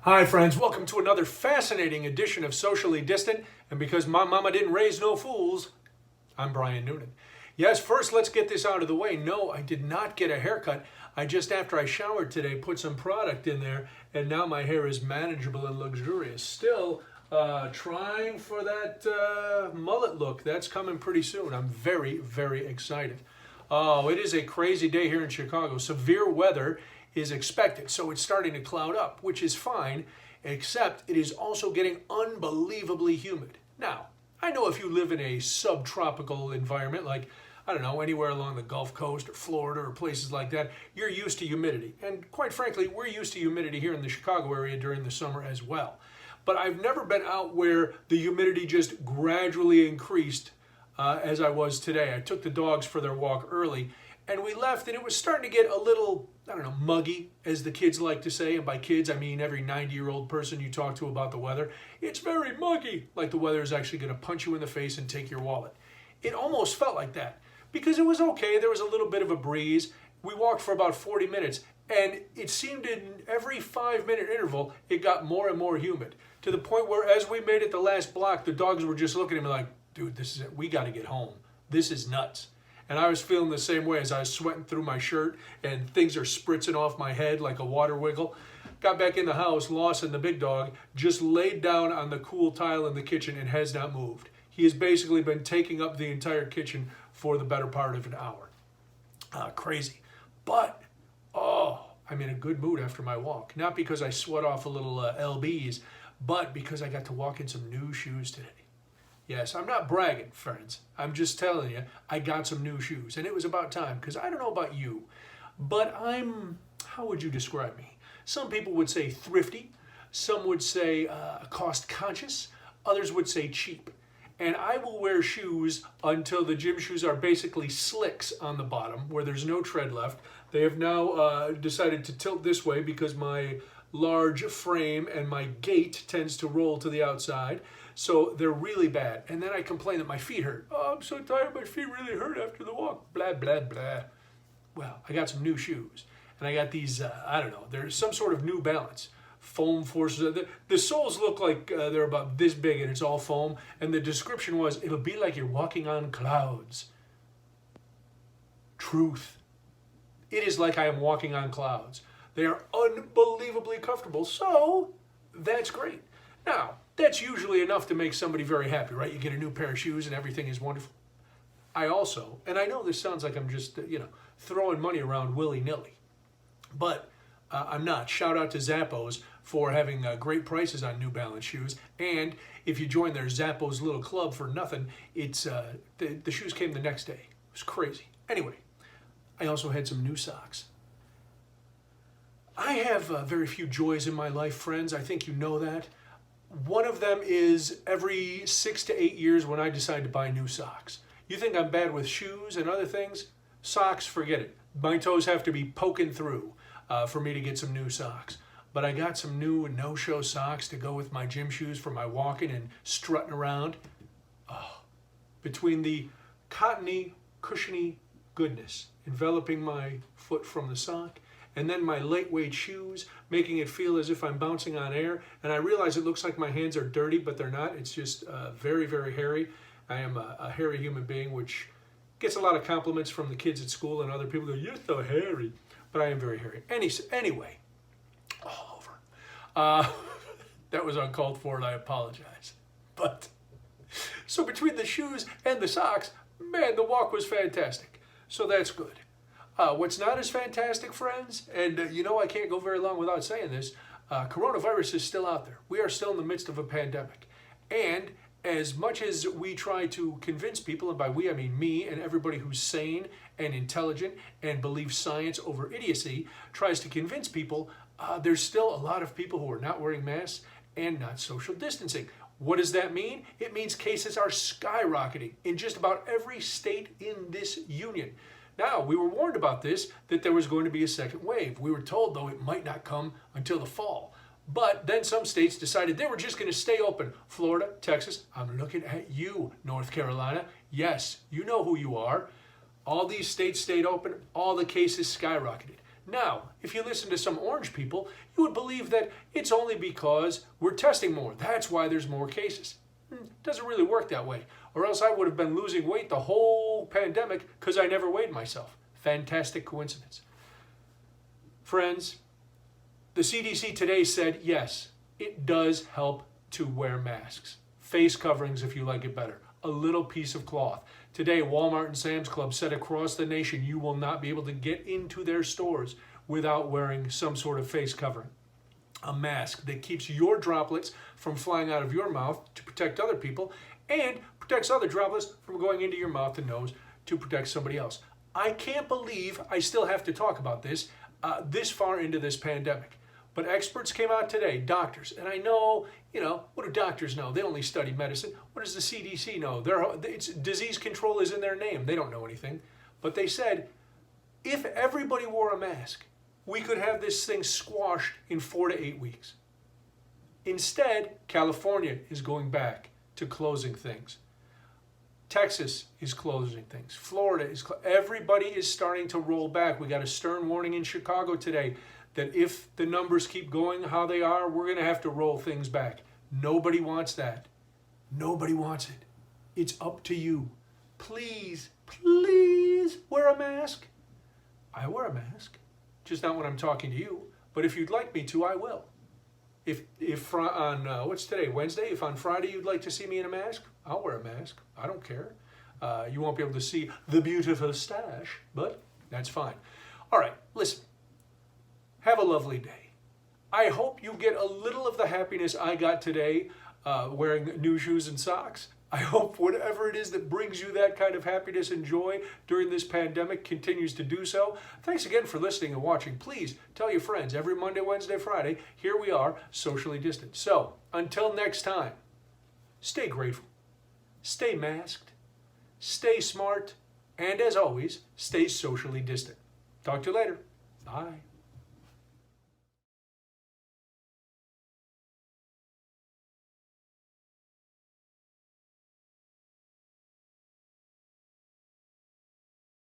Hi friends, welcome to another fascinating edition of Socially Distant, and because my mama didn't raise no fools, I'm Brian Noonan. Yes, first let's get this out of the way. No, I did not get a haircut. I just, after I showered today, put some product in there, and now my hair is manageable and luxurious. Still trying for that mullet look. That's coming pretty soon. I'm very, very excited. Oh, it is a crazy day here in Chicago. Severe weather is expected, so it's starting to cloud up, which is fine, except it is also getting unbelievably humid. Now, I know if you live in a subtropical environment, like, I don't know, anywhere along the Gulf Coast or Florida or places like that, you're used to humidity. And quite frankly, we're used to humidity here in the Chicago area during the summer as well. But I've never been out where the humidity just gradually increased as I was today. I took the dogs for their walk early, and we left, and it was starting to get a little, I don't know, muggy, as the kids like to say. And by kids, I mean every 90-year-old person you talk to about the weather. It's very muggy, like the weather is actually going to punch you in the face and take your wallet. It almost felt like that because it was okay. There was a little bit of a breeze. We walked for about 40 minutes, and it seemed in every 5-minute interval, it got more and more humid to the point where as we made it the last block, the dogs were just looking at me like, dude, this is it. We got to get home. This is nuts. And I was feeling the same way as I was sweating through my shirt and things are spritzing off my head like a water wiggle. Got back in the house, Lawson, the big dog, just laid down on the cool tile in the kitchen and has not moved. He has basically been taking up the entire kitchen for the better part of an hour. Crazy. But, I'm in a good mood after my walk. Not because I sweat off a little LBs, but because I got to walk in some new shoes today. Yes, I'm not bragging, friends. I'm just telling you, I got some new shoes, and it was about time, because I don't know about you, but how would you describe me? Some people would say thrifty, some would say cost conscious, others would say cheap. And I will wear shoes until the gym shoes are basically slicks on the bottom, where there's no tread left. They have now decided to tilt this way because my large frame and my gait tends to roll to the outside. So they're really bad. And then I complain that my feet hurt. Oh, I'm so tired, my feet really hurt after the walk. Blah, blah, blah. Well, I got some new shoes. And I got these, I don't know, there's some sort of New Balance. Foam forces. The soles look like they're about this big and it's all foam. And the description was, it'll be like you're walking on clouds. Truth. It is like I am walking on clouds. They are unbelievably comfortable. So that's great. Now, that's usually enough to make somebody very happy, right? You get a new pair of shoes and everything is wonderful. I also, and I know this sounds like I'm just, throwing money around willy-nilly, but I'm not. Shout out to Zappos for having great prices on New Balance shoes. And if you join their Zappos little club for nothing, it's the shoes came the next day. It was crazy. Anyway, I also had some new socks. I have very few joys in my life, friends. I think you know that. One of them is every 6 to 8 years when I decide to buy new socks. You think I'm bad with shoes and other things? Socks, forget it. My toes have to be poking through for me to get some new socks. But I got some new no-show socks to go with my gym shoes for my walking and strutting around. Oh, between the cottony, cushiony goodness enveloping my foot from the sock, and then my lightweight shoes, making it feel as if I'm bouncing on air. And I realize it looks like my hands are dirty, but they're not. It's just very, very hairy. I am a hairy human being, which gets a lot of compliments from the kids at school and other people go, you're so hairy. But I am very hairy. Anyway, all over. That was uncalled for, and I apologize. But, so between the shoes and the socks, man, the walk was fantastic. So that's good. What's not as fantastic, friends, and I can't go very long without saying this, coronavirus is still out there. We are still in the midst of a pandemic. And as much as we try to convince people, and by we I mean me and everybody who's sane and intelligent and believes science over idiocy, tries to convince people, there's still a lot of people who are not wearing masks and not social distancing. What does that mean? It means cases are skyrocketing in just about every state in this union. Now, we were warned about this, that there was going to be a second wave. We were told, though, it might not come until the fall. But then some states decided they were just going to stay open. Florida, Texas, I'm looking at you, North Carolina. Yes, you know who you are. All these states stayed open. All the cases skyrocketed. Now, if you listen to some orange people, you would believe that it's only because we're testing more. That's why there's more cases. It doesn't really work that way. Or else I would have been losing weight the whole pandemic because I never weighed myself. Fantastic coincidence. Friends, the CDC today said, yes, it does help to wear masks. Face coverings if you like it better. A little piece of cloth. Today, Walmart and Sam's Club said across the nation you will not be able to get into their stores without wearing some sort of face covering. A mask that keeps your droplets from flying out of your mouth to protect other people and protects other droplets from going into your mouth and nose to protect somebody else. I can't believe I still have to talk about this far into this pandemic. But experts came out today, doctors, and I know, what do doctors know? They only study medicine. What does the CDC know? Disease control is in their name. They don't know anything. But they said, if everybody wore a mask, we could have this thing squashed in 4 to 8 weeks. Instead, California is going back to closing things. Texas is closing things. Florida is everybody is starting to roll back. We got a stern warning in Chicago today that if the numbers keep going how they are, we're going to have to roll things back. Nobody wants that. Nobody wants it. It's up to you. Please, please wear a mask. I wear a mask, just not when I'm talking to you. But if you'd like me to, I will. If on, what's today, Wednesday? If on Friday you'd like to see me in a mask, I'll wear a mask. I don't care. You won't be able to see the beautiful stash, but that's fine. All right, listen. Have a lovely day. I hope you get a little of the happiness I got today wearing new shoes and socks. I hope whatever it is that brings you that kind of happiness and joy during this pandemic continues to do so. Thanks again for listening and watching. Please tell your friends every Monday, Wednesday, Friday. Here we are, socially distant. So until next time, stay grateful, stay masked, stay smart, and as always, stay socially distant. Talk to you later. Bye.